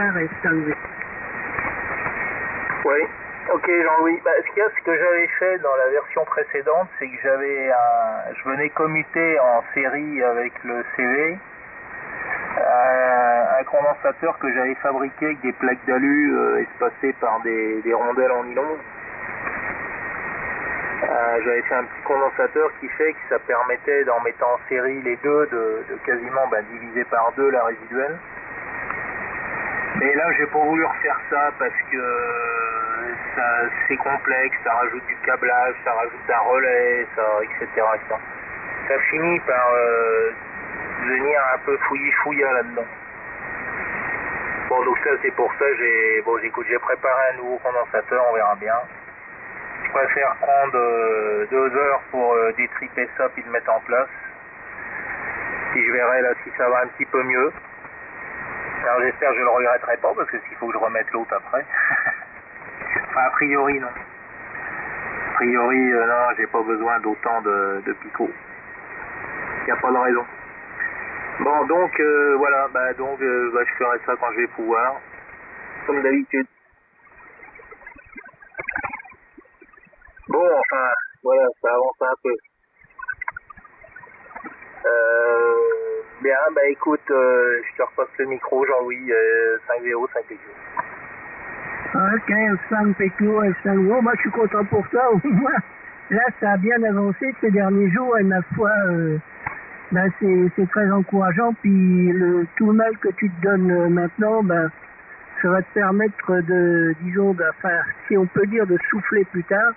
F5V. Oui, ok Jean-Louis. Ce que j'avais fait dans la version précédente, c'est que je venais commuter en série avec le CV un condensateur que j'avais fabriqué avec des plaques d'alu espacées par des rondelles en nylon. J'avais fait un petit condensateur qui fait que ça permettait, en mettant en série les deux, de quasiment diviser par deux la résiduelle. Mais là, j'ai pas voulu refaire ça parce que c'est complexe, ça rajoute du câblage, ça rajoute un relais, etc. Ça finit par devenir un peu fouillis-fouillat là-dedans. Bon, donc ça, c'est pour ça, j'ai préparé un nouveau condensateur, on verra bien. Je préfère prendre 2 heures pour détriper ça puis le mettre en place. Puis je verrai là si ça va un petit peu mieux. Alors j'espère que je le regretterai pas parce que s'il faut que je remette l'autre après. Enfin, a priori non. A priori non, j'ai pas besoin d'autant de picots. Il n'y a pas de raison. Bon donc voilà, je ferai ça quand je vais pouvoir. Comme d'habitude. Bon, enfin, voilà, ça avance un peu. Bien, écoute, je te repasse le micro, Jean-Louis, 5VO, 5PQ. Ok, F5PQ, F5VO, moi je suis content pour toi, au moins. Là, ça a bien avancé ces derniers jours et ma foi, c'est très encourageant. Puis tout le mal que tu te donnes maintenant, ça va te permettre si on peut dire, de souffler plus tard.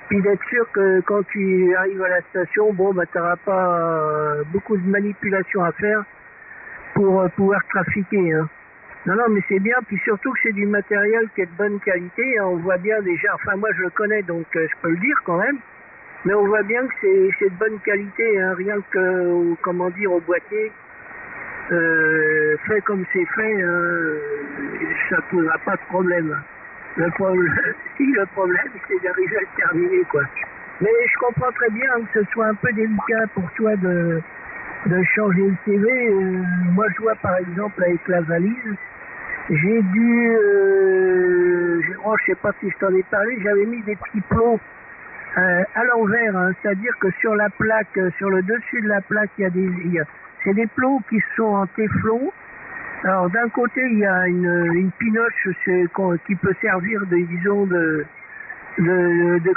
Puis d'être sûr que quand tu arrives à la station, tu n'auras pas beaucoup de manipulations à faire pour pouvoir trafiquer. Hein. Non, mais c'est bien, puis surtout que c'est du matériel qui est de bonne qualité. Hein. On voit bien déjà, enfin moi je le connais, donc je peux le dire quand même, mais on voit bien que c'est de bonne qualité, hein. Rien que, au boîtier, fait comme c'est fait, ça ne posera pas de problème. Le problème, c'est d'arriver à le terminer, quoi. Mais je comprends très bien que ce soit un peu délicat pour toi de changer le CV. Moi, je vois par exemple avec la valise, j'ai dû, je sais pas si je t'en ai parlé, j'avais mis des petits plots à l'envers, hein, c'est-à-dire que sur la plaque, sur le dessus de la plaque, c'est des plots qui sont en téflon. Alors d'un côté il y a une pinoche qui peut servir de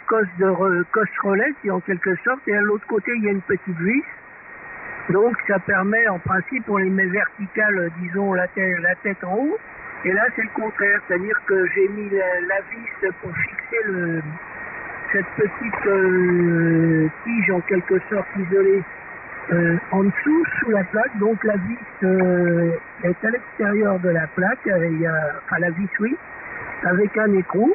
cosse relais en quelque sorte, et à l'autre côté il y a une petite vis. Donc ça permet en principe, on les met verticales, disons la tête en haut, et là c'est le contraire, c'est-à-dire que j'ai mis la vis pour fixer cette petite tige en quelque sorte isolée en dessous, sous la plaque. Donc la vis est à l'extérieur de la plaque, la vis oui, avec un écrou.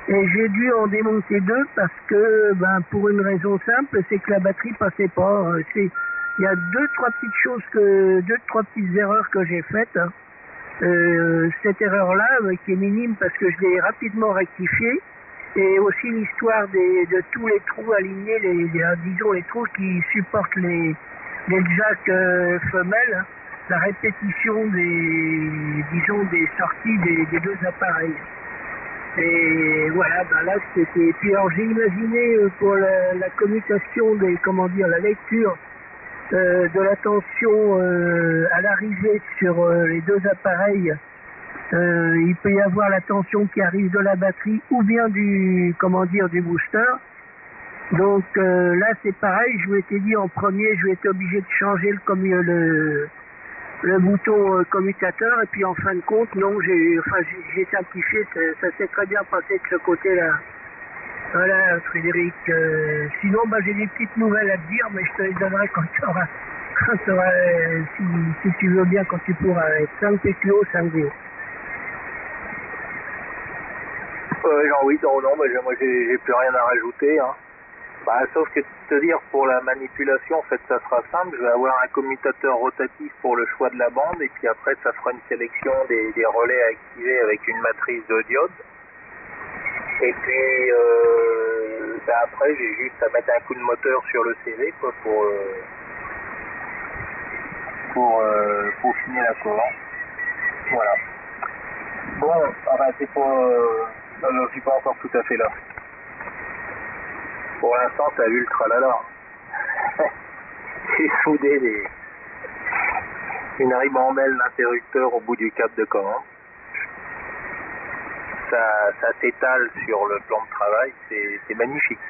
Et j'ai dû en démonter 2 parce que, pour une raison simple, c'est que la batterie passait pas. Il y a 2-3 petites choses deux-trois petites erreurs que j'ai faites. Hein. Cette erreur-là, qui est minime parce que je l'ai rapidement rectifiée, et aussi l'histoire de tous les trous alignés, les trous qui supportent les jacks femelles, hein, la répétition des sorties des 2 appareils. Et voilà, là c'était. Puis alors j'ai imaginé pour la commutation la lecture de la tension à l'arrivée sur les 2 appareils. Il peut y avoir la tension qui arrive de la batterie ou bien du booster. Donc là c'est pareil, je m'étais dit en premier, je vais être obligé de changer le bouton commutateur, et puis en fin de compte, non, j'ai simplifié, ça s'est très bien passé de ce côté-là. Voilà, Frédéric. Sinon, j'ai des petites nouvelles à te dire, mais je te les donnerai quand tu auras, si tu veux bien, quand tu pourras, avec 5 PQO, 5 VO. Jean-Louis, non, moi j'ai plus rien à rajouter. Hein. Sauf que te dire, pour la manipulation, en fait, ça sera simple. Je vais avoir un commutateur rotatif pour le choix de la bande, et puis après, ça fera une sélection des relais à activer avec une matrice de diodes. Et puis, après, j'ai juste à mettre un coup de moteur sur le CV, quoi, pour peaufiner la cohérence. Voilà. bon, enfin c'est pas... non, je suis pas encore tout à fait là. Pour l'instant, t'as vu le tralala. J'ai soudé une ribambelle d'interrupteurs au bout du câble de commande. Ça s'étale sur le plan de travail, c'est magnifique.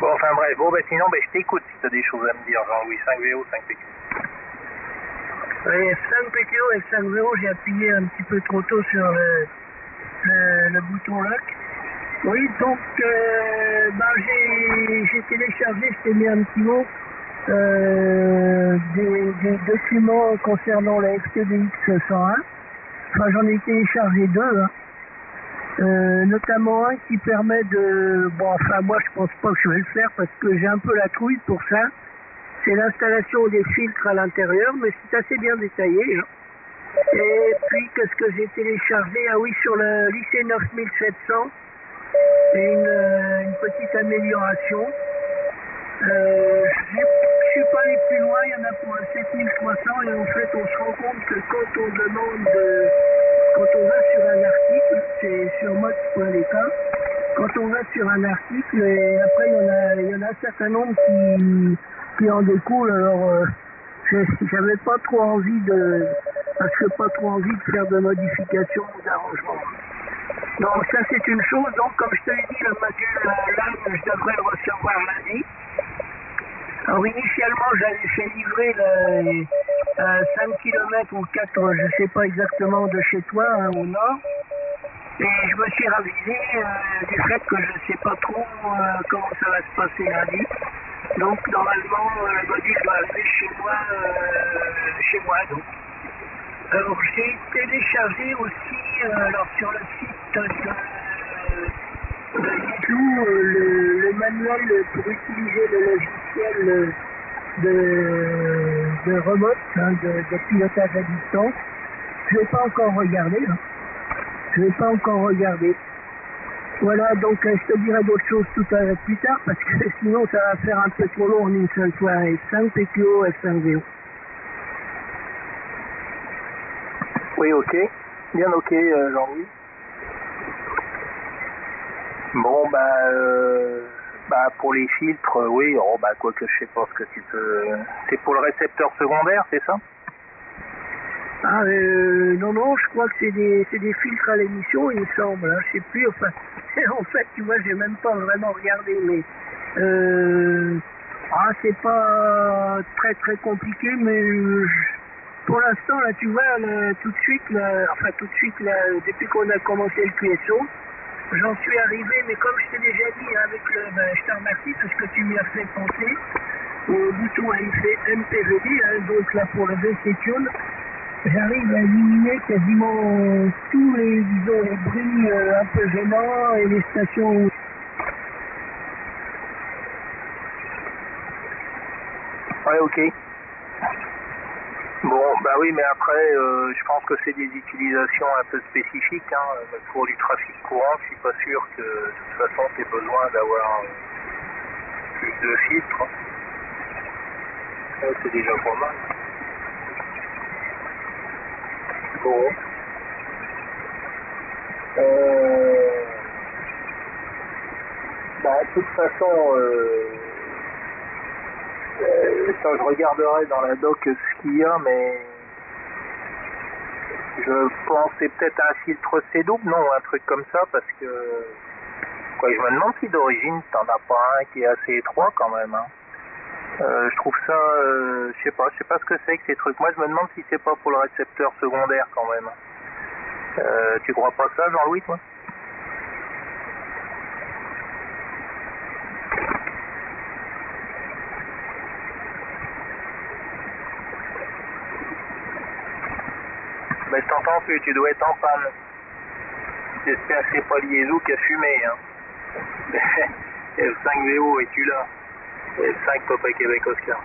Bon, enfin bref, bon, sinon, je t'écoute si tu as des choses à me dire, Jean-Louis. 5VO, 5PQ. Oui, F5PTO, F5VO, j'ai appuyé un petit peu trop tôt sur le bouton lock. Oui, donc, j'ai téléchargé, je t'ai mis un petit mot, des documents concernant la FTDX 101. Enfin, j'en ai téléchargé deux, hein. Notamment un qui permet de... Bon, enfin, moi, je pense pas que je vais le faire parce que j'ai un peu la trouille pour ça. C'est l'installation des filtres à l'intérieur, mais c'est assez bien détaillé, hein. Et puis, qu'est-ce que j'ai téléchargé? Ah oui, sur le lycée 9700, une petite amélioration. Je suis pas allé plus loin, il y en a pour un 7300, et en fait, on se rend compte que quand on demande quand on va sur un article, c'est sur mods.lk, quand on va sur un article, et après il y en a un certain nombre qui en découlent, alors j'avais pas trop envie de faire de modifications ou d'arrangements. Donc ça c'est une chose, donc comme je te l'ai dit, le module LAN, je devrais le recevoir lundi. Alors initialement j'avais fait livrer 5 km ou 4, je sais pas exactement de chez toi, hein, au nord. Et je me suis ravisé du fait que je sais pas trop comment ça va se passer lundi. Donc normalement le module doit arriver chez moi donc. Alors j'ai téléchargé aussi alors sur le site de Yahoo le manuel pour utiliser le logiciel de remote, hein, de pilotage à distance. Je vais pas encore regarder. Hein. Voilà, donc je te dirai d'autres choses tout à l'heure plus tard parce que sinon ça va faire un peu trop long en une seule fois. F5 PQO, F5VO. Oui, ok. Bien ok, Jean-Louis. Bon, pour les filtres, oui, quoique je sais pas ce que tu peux... C'est pour le récepteur secondaire, c'est ça? Ah, non, je crois que c'est des filtres à l'émission, il me semble, hein, je sais plus, enfin, en fait, tu vois, j'ai même pas vraiment regardé, mais, c'est pas très très compliqué, mais pour l'instant, là, tu vois, tout de suite, depuis qu'on a commencé le QSO, j'en suis arrivé, mais comme je t'ai déjà dit, avec je te remercie parce que tu m'y as fait penser au bouton MPVD, hein, donc là pour le VC-Tune, j'arrive à éliminer quasiment tous les bruits un peu gênants et les stations. Ouais, ok. Bon, oui, mais après, je pense que c'est des utilisations un peu spécifiques. Hein. Pour du trafic courant, je suis pas sûr que de toute façon tu aies besoin d'avoir plus de filtres. Ouais, c'est déjà pas mal. Bon. De toute façon, je regarderai dans la doc ce qu'il y a, mais je pensais peut-être à un filtre C-double, non, un truc comme ça, parce que je me demande si d'origine t'en as pas un qui est assez étroit quand même. Hein. Je trouve ça, je sais pas ce que c'est que ces trucs. Moi, je me demande si c'est pas pour le récepteur secondaire quand même. Tu crois pas ça, Jean-Louis, toi? Mais je t'entends plus, tu dois être en panne. J'espère que c'est pas Liézou qui a fumé, hein. F5VO, es-tu là? F5 Papa Québec Oscar.